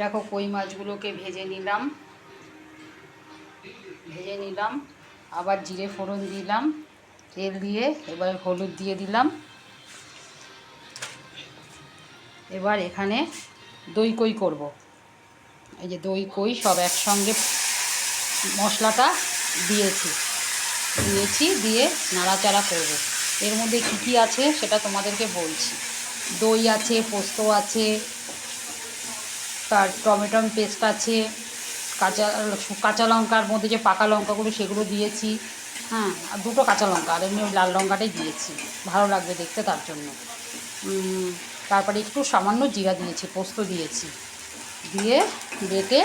দেখো কই মাছগুলোকে ভেজে নিলাম, আবার জিরে ফোড়ন দিলাম, তেল দিয়ে এবার হলুদ দিয়ে দিলাম। এবার এখানে দই কই করব। এই যে দই কই সব একসঙ্গে মশলাটা দিয়ে নাড়াচাড়া করব। এর মধ্যে কী কী আছে সেটা তোমাদেরকে বলছি। দই আছে, পোস্ত আছে, তার টমেটো পেস্ট আছে, কাঁচা লঙ্কার মধ্যে যে পাকা লঙ্কাগুলো সেগুলো দিয়েছি, হ্যাঁ, আর দুটো কাঁচা লঙ্কা, আর এমনি লাল লঙ্কাটাই দিয়েছি, ভালো লাগবে দেখতে তার জন্য। তারপরে একটু সামান্য জিরা দিয়েছি, পোস্ত দিয়েছি, দিয়ে বেটে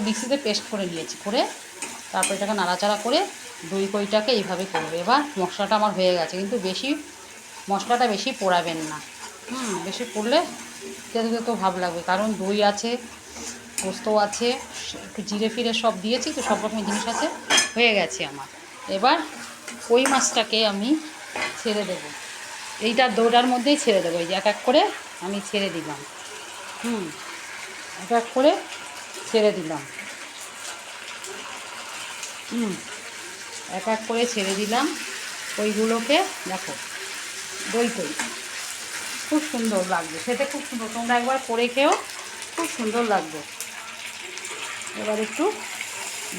মিক্সিতে পেস্ট করে নিয়েছি, করে তারপর এটাকে নাড়াচাড়া করে দই কইটাকে এইভাবে করবে। এবার মশলাটা আমার হয়ে গেছে, কিন্তু মশলাটা বেশি পোড়াবেন না, বেশি পড়লে তেতো তো ভাব লাগবে, কারণ দই আছে, পোস্ত আছে, একটু জিরে ফিরে সব দিয়েছি, তো সব রকমের জিনিস আছে, হয়ে গেছে আমার। এবার কই মাছটাকে আমি ছেড়ে দেবো, এইটা দইটার মধ্যেই ছেড়ে দেবো। এই যে এক এক করে আমি ছেড়ে দিলাম, এক এক করে ছেড়ে দিলাম, এক এক করে ছেড়ে দিলাম ওইগুলোকে। দেখো দই কই খুব সুন্দর লাগবে, খেতে খুব সুন্দর, তোমরা একবার করে খেও, খুব সুন্দর লাগবে। এবার একটু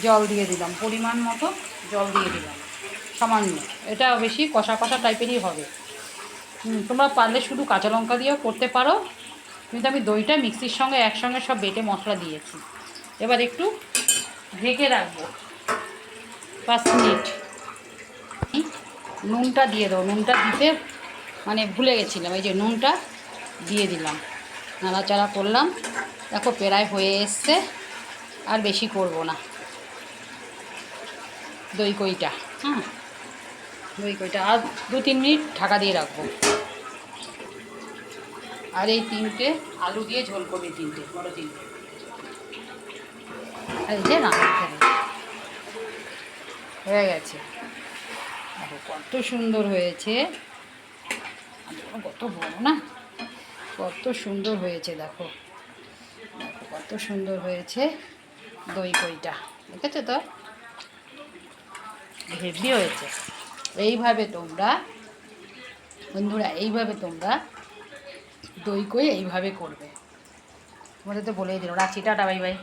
জল দিয়ে দিলাম, পরিমাণ মতো জল দিয়ে দিলাম, সামান্য, এটা বেশি কষা কষা টাইপেরই হবে। তোমরা পারলে শুধু কাঁচা লঙ্কা দিয়েও করতে পারো, কিন্তু আমি দইটা মিক্সির সঙ্গে একসঙ্গে সব বেটে মশলা দিয়েছি। এবার একটু ঢেকে রাখবো 5 মিনিট। নুনটা দিয়ে দেবো, নুনটা দিতে মানে ভুলে গেছিলাম, এই যে নুনটা দিয়ে দিলাম, নাড়াচাড়া করলাম। দেখো প্রায় হয়ে এসছে, আর বেশি করব না দই কইটা। দই কইটা আর 2-3 মিনিট ঢাকা দিয়ে রাখবো। আর এই 3টে আলু দিয়ে ঝোল করবে, 3টে বড় 3টে। এই যে হয়ে গেছে, দেখো কত সুন্দর হয়েছে, কত বড় না, কত সুন্দর হয়েছে, দেখো কত সুন্দর হয়েছে দই কইটা, দেখেছো তো, হেভি হয়েছে। এইভাবে তোমরা বন্ধুরা, এইভাবে তোমরা দই কই এইভাবে করবে। তোমাদের তো বলেই দিলাম, রাখছি, টাটা, বাই বাই।